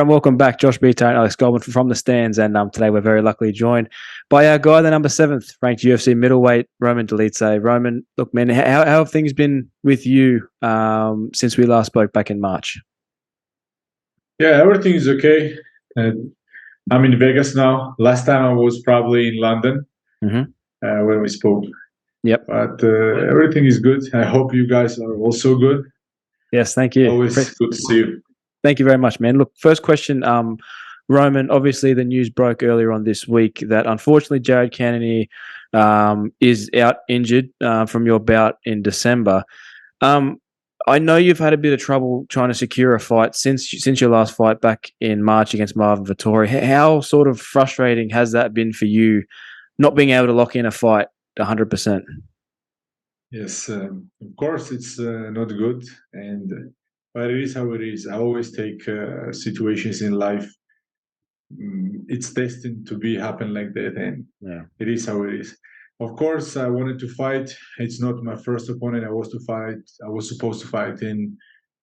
And welcome back, Josh Beato and Alex Goldman from the stands. And today we're very luckily joined by our guy, the number 7th ranked UFC middleweight, Roman Dolidze. Roman, look, man, how have things been with you since we last spoke back in March? Yeah, everything is okay. I'm in Vegas now. Last time I was probably in London when we spoke. Yep. But everything is good. I hope you guys are also good. Yes, thank you. Always good to see you. Thank you very much, man. Look, first question, Roman, obviously the news broke earlier on this week that unfortunately Jared Cannonier is out injured from your bout in December. I know you've had a bit of trouble trying to secure a fight since your last fight back in March against Marvin Vettori. How sort of frustrating has that been for you, not being able to lock in a fight 100%? Yes, of course it's not good, but it is how it is. I always take situations in life. It's destined to be happen like that, and it is how it is. Of course, I wanted to fight. It's not my first opponent. I was supposed to fight in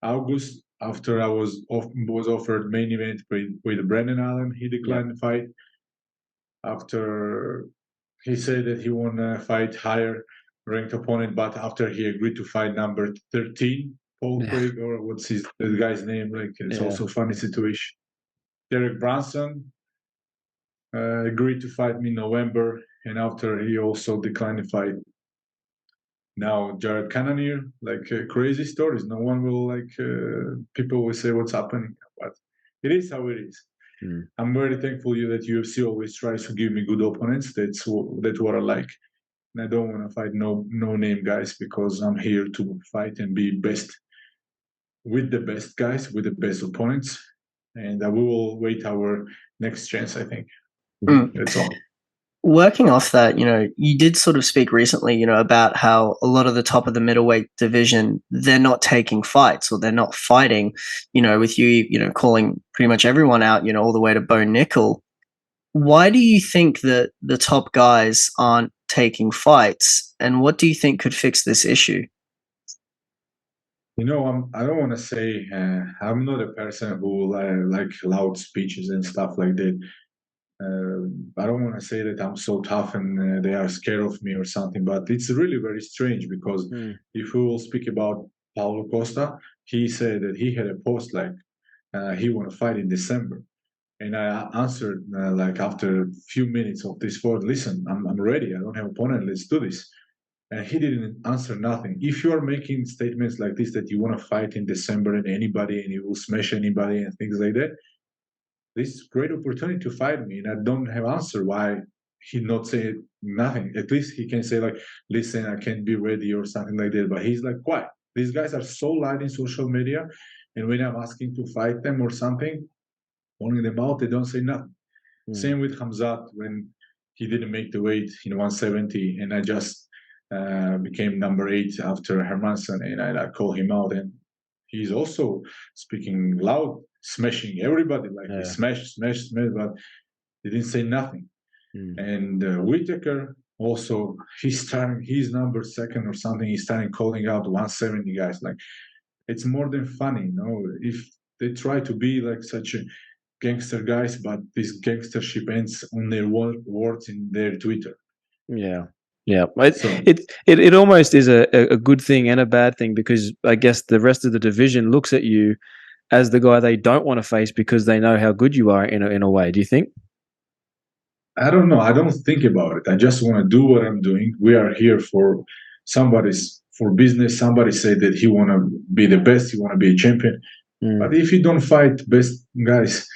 August after I was offered main event with Brendan Allen. He declined the fight after he said that he want to fight higher ranked opponent, but after he agreed to fight number 13, Paul Craig, or what's the guy's name? Like, it's also a funny situation. Derek Brunson agreed to fight me in November, and after he also declined the fight. Now Jared Cannonier, like crazy stories. No one will people will say what's happening, but it is how it is. I'm very thankful that UFC always tries to give me good opponents. That's what I like. And I don't want to fight no name guys, because I'm here to fight and be best with the best guys, with the best opponents. And we will wait our next chance, I think. That's all. Working off that, you did sort of speak recently, about how a lot of the top of the middleweight division, they're not taking fights, or they're not fighting, with you, calling pretty much everyone out, all the way to Bo Nickel. Why do you think that the top guys aren't taking fights, and what do you think could fix this issue? I don't want to say I'm not a person who like loud speeches and stuff like that. I don't want to say that I'm so tough and they are scared of me or something, but it's really very strange, because if we will speak about Paulo Costa, he said that he had a post like he want to fight in December. And I answered after a few minutes of this fight, listen, I'm ready. I don't have opponent. Let's do this. And he didn't answer nothing. If you are making statements like this, that you want to fight in December and anybody, and you will smash anybody and things like that, this is great opportunity to fight me. And I don't have answer why he not say nothing. At least he can say like, listen, I can't be ready or something like that. But he's like, quiet. These guys are so loud in social media. And when I'm asking to fight them or something, only them out, they don't say nothing. Same with Hamzat when he didn't make the weight in 170, and I just became number 8 after Hermanson, and I call him out, and he's also speaking loud, smashing everybody, he smash, but he didn't say nothing. And Whitaker also, he's number 2nd or something. He's starting calling out 170 guys. Like, it's more than funny, if they try to be like such a gangster guys, but this gangstership ends on their words in their Twitter. It almost is a good thing and a bad thing, because I guess the rest of the division looks at you as the guy they don't want to face because they know how good you are in a way. Do you think? I don't know. I don't think about it. I just want to do what I'm doing. We are here for business. Somebody said that he want to be the best. He want to be a champion. But if you don't fight best guys,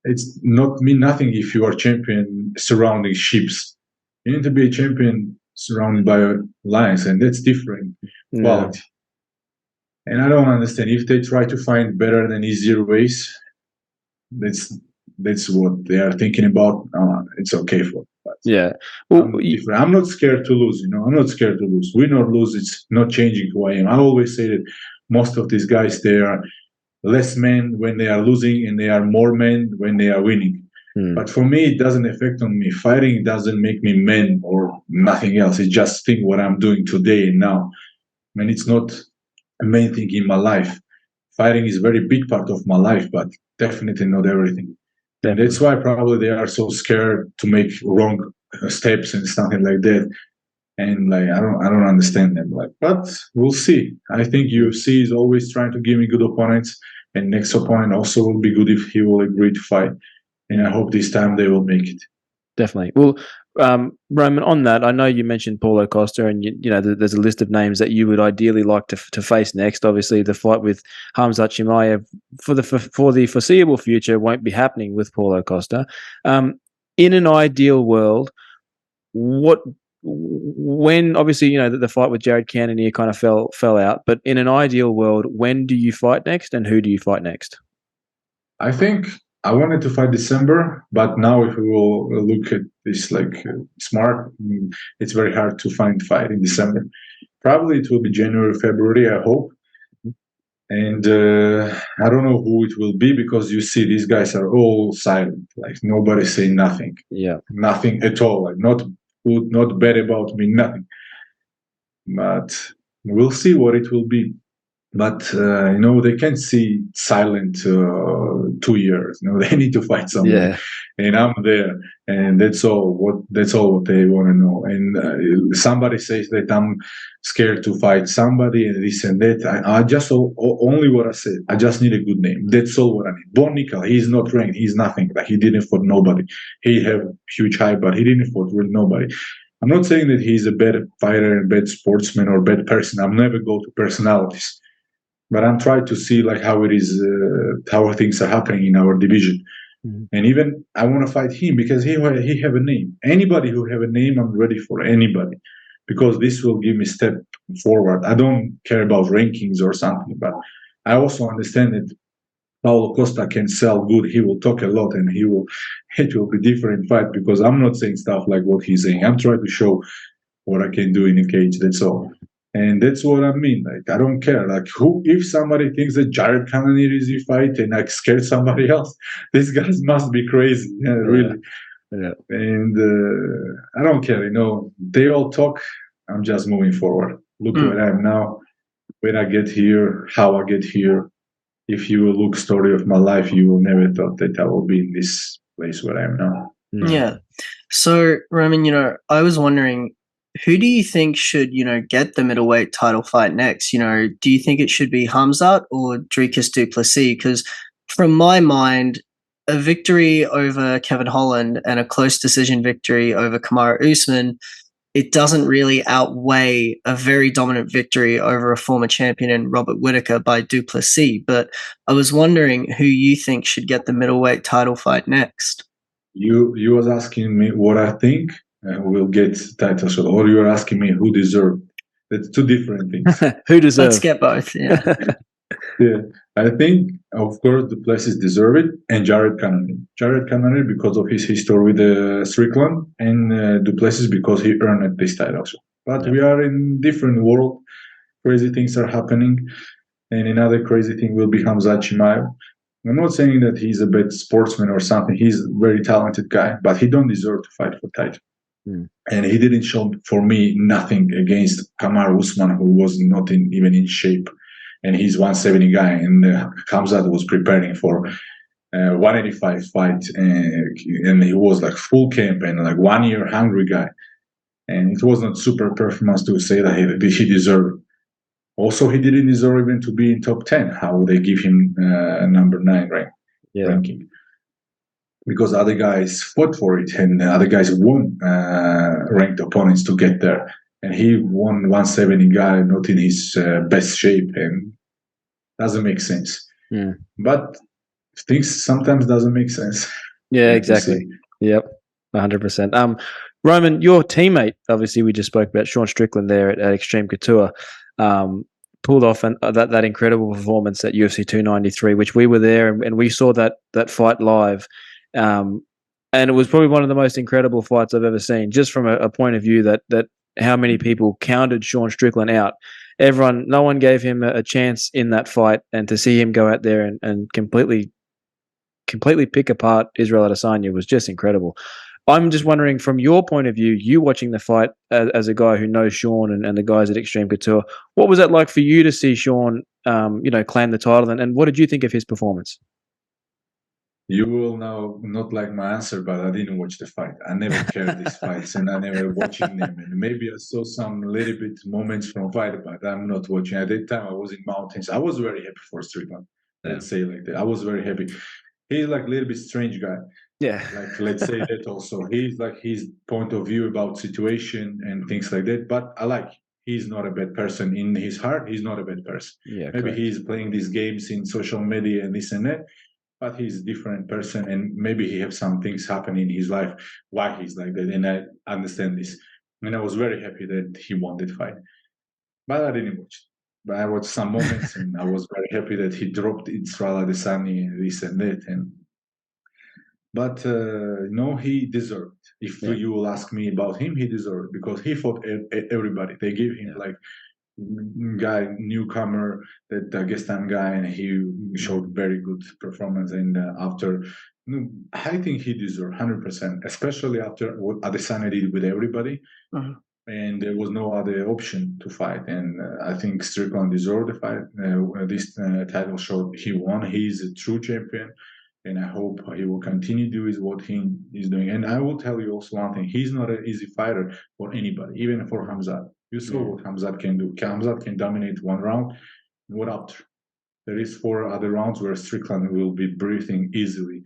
it's not mean nothing if you are champion surrounding sheeps. You need to be a champion surrounded by lions, and that's different quality. And I don't understand if they try to find better than easier ways. That's what they are thinking about. It's okay for. I'm not scared to lose. I'm not scared to lose. Win or lose, it's not changing who I am. I always say that most of these guys, they are less men when they are losing, and they are more men when they are winning. But for me, it doesn't affect on me. Fighting doesn't make me man or nothing else. It's just think what I'm doing today and now. And it's not a main thing in my life. Fighting is a very big part of my life, but definitely not everything. And Definitely. that's why probably they are so scared to make wrong steps and something like that. And like I don't understand them. Like, but we'll see. I think UFC is always trying to give me good opponents, and next opponent also will be good if he will agree to fight. And I hope this time they will make it. Definitely. Well, Roman, on that, I know you mentioned Paulo Costa, and you know there's a list of names that you would ideally like to face next. Obviously, the fight with Khamzat Chimaev for the foreseeable future won't be happening with Paulo Costa. In an ideal world, when obviously you know that the fight with Jared Cannonier kind of fell out, but in an ideal world, when do you fight next, and who do you fight next? I think I wanted to fight December, but now if we will look at this like smart, it's very hard to find fight in December. Probably it will be January, February, I hope. And I don't know who it will be because you see these guys are all silent. Like nobody saying nothing. Yeah. Nothing at all. Like not good, not bad about me, nothing. But we'll see what it will be. But you know, they can't see silent 2 years. You know, they need to fight somebody, Yeah. and I'm there, and that's all. That's all what they want to know. And somebody says that I'm scared to fight somebody, and this and that. I just only what I said. I just need a good name. That's all what I need. Bon Nickel, he's not ranked. He's nothing. Like he didn't fought nobody. He have huge hype, but he didn't fought with nobody. I'm not saying that he's a bad fighter and bad sportsman or bad person. I'm never go to personalities. But I'm trying to see like how it is, how things are happening in our division, and even I want to fight him because he have a name. Anybody who have a name, I'm ready for anybody, because this will give me step forward. I don't care about rankings or something, but I also understand that Paulo Costa can sell good. He will talk a lot, and it will be different fight because I'm not saying stuff like what he's saying. I'm trying to show what I can do in a cage. That's all. And that's what I mean. Like, I don't care. Like, if somebody thinks that Jared Cannonier is a fight and like scared somebody else, these guys must be crazy. Yeah, really. Yeah. And I don't care. You know, they all talk. I'm just moving forward. Look where I am now, when I get here, how I get here. If you will look story of my life, you will never thought that I will be in this place where I am now. Yeah. So, Roman, you know, I was wondering, who do you think should, you know, get the middleweight title fight next? You know, do you think it should be Khamzat or Dricus du Plessis? Because from my mind, a victory over Kevin Holland and a close decision victory over Kamaru Usman, it doesn't really outweigh a very dominant victory over a former champion in Robert Whittaker by du Plessis. But I was wondering who you think should get the middleweight title fight next. You was asking me what I think will get title shot, or you're asking me who deserved. That's two different things. Who deserves? Let's get both. Yeah. Yeah, I think of course the places deserve it, and Jared Cannonier. Jared Cannonier because of his history with Strickland, and Du Plessis because he earned this title shot. But we are in different world. Crazy things are happening, and another crazy thing will be Khamzat Chimaev. I'm not saying that he's a bad sportsman or something. He's a very talented guy, but he don't deserve to fight for title. And he didn't show for me nothing against Kamaru Usman, who was not even in shape. And he's 170 guy, and Khamzat was preparing for 185 fight, and he was like full camp and like 1 year hungry guy. And it was not super performance to say that he deserved. Also, he didn't deserve even to be in top 10. How would they give him number 9 ranking? Because other guys fought for it, and other guys won ranked opponents to get there. And he won 170 guy, not in his best shape, and doesn't make sense. But things sometimes doesn't make sense. Yeah, exactly. Yep, 100%. Roman, your teammate, obviously, we just spoke about Sean Strickland there at Extreme Couture. Pulled off that incredible performance at UFC 293, which we were there and we saw that fight live. And it was probably one of the most incredible fights I've ever seen, just from a point of view that how many people counted Sean Strickland out. No one gave him a chance in that fight, and to see him go out there and completely pick apart Israel Adesanya was just incredible. I'm just wondering, from your point of view, you watching the fight as a guy who knows Sean and the guys at Extreme Couture, what was that like for you to see Sean, claim the title, and what did you think of his performance? You will now not like my answer, but I didn't watch the fight. I never cared these fights, and I never watching them. And maybe I saw some little bit moments from fight, but I'm not watching. At that time, I was in mountains. I was very happy for Strickland. Let's say like that. I was very happy. He's like a little bit strange guy. Yeah. Like, let's say that also. He's like his point of view about situation and things like that. But I like. He's not a bad person in his heart. He's not a bad person. Yeah. Maybe correct. he's playing these games in social media and this and that. But he's a different person, and maybe he has some things happen in his life why he's like that, and I understand this. And I was very happy that he won that fight, but I didn't watch it. But I watched some moments, and I was very happy that he dropped Israel Adesanya and this and that. But he deserved. If you will ask me about him, he deserved, because he fought everybody. They gave him like guy newcomer, that Dagestan guy, and he showed very good performance. And after, I think he deserved 100%, especially after what Adesanya did with everybody. And there was no other option to fight. And I think Strickland deserved the fight. This title showed he won. He's a true champion. And I hope he will continue to do what he is doing. And I will tell you also one thing: he's not an easy fighter for anybody, even for Khamzat. You saw what Khamzat can do. Khamzat can dominate one round. What after? There is 4 other rounds where Strickland will be breathing easily,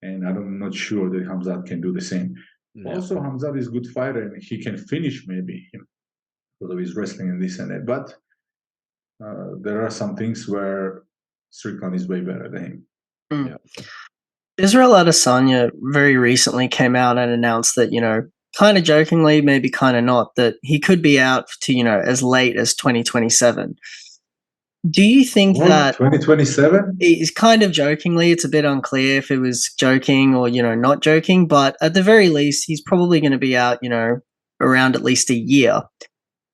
and I'm not sure that Khamzat can do the same. Also, Khamzat is a good fighter, and he can finish maybe him because of his wrestling and this and that. But there are some things where Strickland is way better than him. Israel Adesanya very recently came out and announced that, kind of jokingly, maybe kind of not, that he could be out to, as late as 2027. Do you think that 2027? He's kind of jokingly? It's a bit unclear if it was joking or, not joking, but at the very least, he's probably going to be out, around at least a year.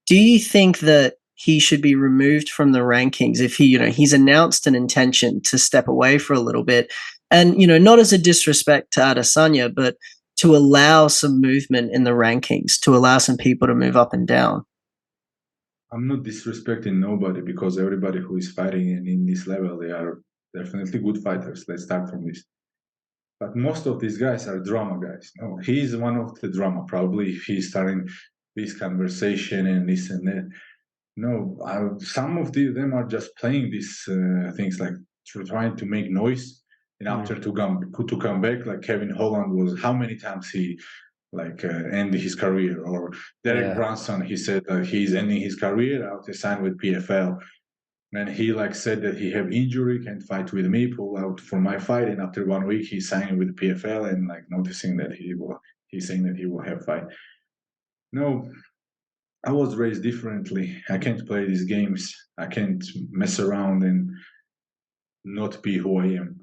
Do you think that he should be removed from the rankings if he's announced an intention to step away for a little bit? And, not as a disrespect to Adesanya, but to allow some movement in the rankings, to allow some people to move up and down. I'm not disrespecting nobody, because everybody who is fighting and in this level, they are definitely good fighters. Let's start from this. But most of these guys are drama guys. No, he's one of the drama, probably, if he's starting this conversation and this and that. No, some of them are just playing these things, like trying to make noise. And after to come back, like Kevin Holland was, how many times he ended his career? Or Derek Brunson, he said he's ending his career after signing with PFL. And he said that he have injury, can't fight with me, pull out from my fight. And after 1 week, he signed with PFL and noticing that he's saying that he will have fight. No, I was raised differently. I can't play these games. I can't mess around and not be who I am.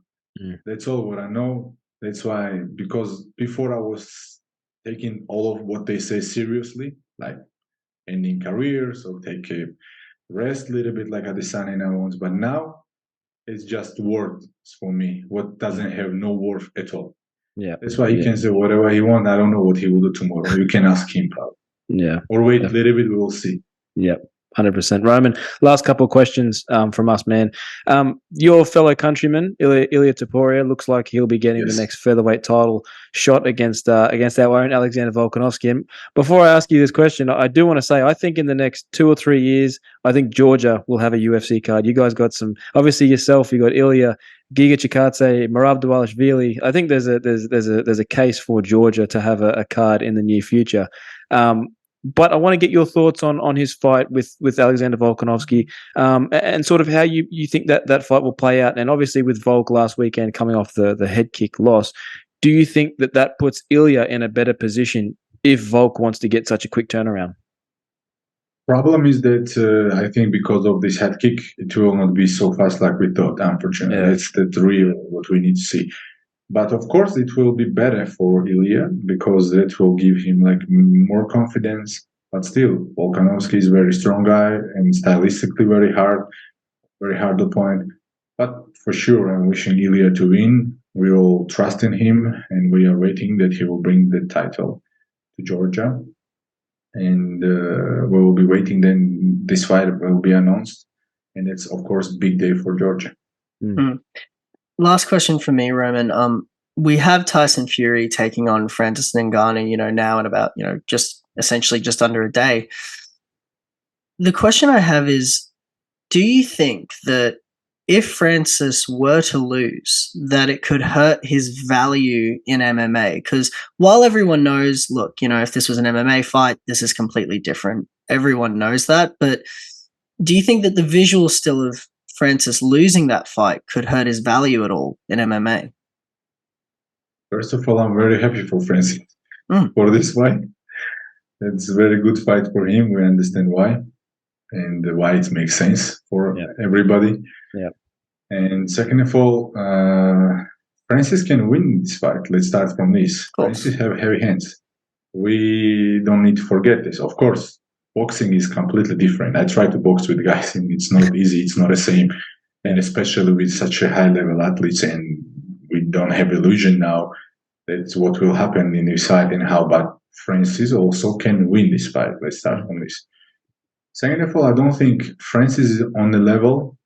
That's all what I know. That's why, because before I was taking all of what they say seriously, like ending careers or take a rest a little bit like Adesanya now wants. But now it's just words for me. What doesn't have no worth at all. Yeah. That's why he can say whatever he wants. I don't know what he will do tomorrow. You can ask him, probably. Yeah. Or wait a little bit, we will see. Yeah. 100%. Roman, last couple of questions from us, man. Your fellow countryman, Ilia Topuria, looks like he'll be getting the next featherweight title shot against our own Alexander Volkanovski. And before I ask you this question, I do want to say, I think in the next 2 or 3 years, I think Georgia will have a UFC card. You guys got some, obviously yourself, you got Ilia, Giga Chikadze, Merab Dvalishvili. I think there's a case for Georgia to have a card in the near future. But I want to get your thoughts on his fight with Alexander Volkanovski, and sort of how you think that fight will play out. And obviously with Volk last weekend coming off the head kick loss, do you think that puts Ilia in a better position if Volk wants to get such a quick turnaround? Problem is that I think because of this head kick, it will not be so fast like we thought, unfortunately. Yeah. That's the real what we need to see. But of course, it will be better for Ilia because that will give him more confidence. But still, Volkanovski is a very strong guy and stylistically very hard opponent. But for sure, I'm wishing Ilia to win. We all trust in him, and we are waiting that he will bring the title to Georgia. And we will be waiting. Then this fight will be announced, and it's of course a big day for Georgia. Last question for me, Roman. we have Tyson Fury taking on Francis Ngannou, now in about, just essentially just under a day. The question I have is, do you think that if Francis were to lose, that it could hurt his value in MMA? Because while everyone knows, look, if this was an MMA fight, this is completely different. Everyone knows that. But do you think that the visual still of Francis losing that fight could hurt his value at all in MMA? First of all, I'm very happy for Francis for this fight. It's a very good fight for him. We understand why. And why it makes sense for everybody. Yeah. And second of all, Francis can win this fight. Let's start from this. Francis have heavy hands. We don't need to forget this. Of course, boxing is completely different. I try to box with guys, and it's not easy. It's not the same, and especially with such a high-level athletes, and we don't have illusion now. That's what will happen in this fight and how. But Francis also can win this fight. Let's start from this. Second of all, I don't think Francis is on the level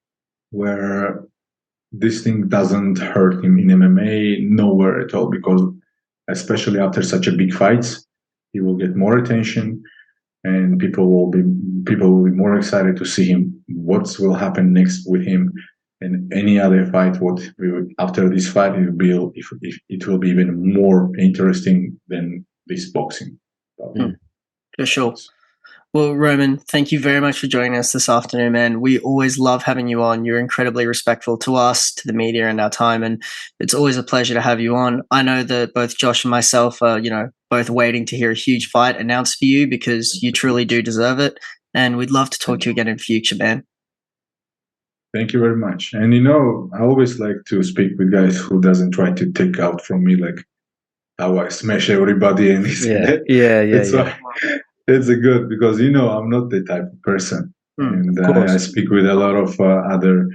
where this thing doesn't hurt him in MMA nowhere at all, because especially after such a big fights, he will get more attention and people will be more excited to see him, what will happen next with him, and any other fight after this fight it will be even more interesting than this boxing. For sure. Well, Roman, thank you very much for joining us this afternoon, man. We always love having you on. You're incredibly respectful to us, to the media, and our time, and it's always a pleasure to have you on. I know that both Josh and myself are, both waiting to hear a huge fight announced for you, because you truly do deserve it, and we'd love to talk to you again in future, man. Thank you very much. And I always like to speak with guys who doesn't try to take out from me like how I smash everybody and this and that. Yeah. It's good, because I'm not the type of person, and I speak with a lot of other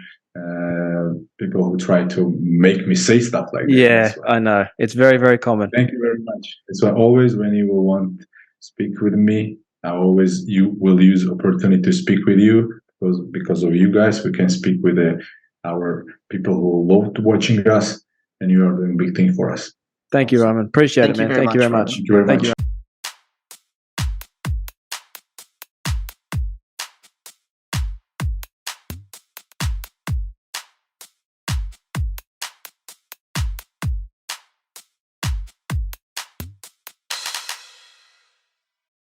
people who try to make me say stuff like that. Yeah, I know, it's very, very common. Thank you very much. So always when you will want to speak with me, you will use opportunity to speak with you, because of you guys we can speak with our people who love watching us, and you are doing big thing for us. Thank you, Roman. Appreciate it, man. Thank you very much. Thank you very much.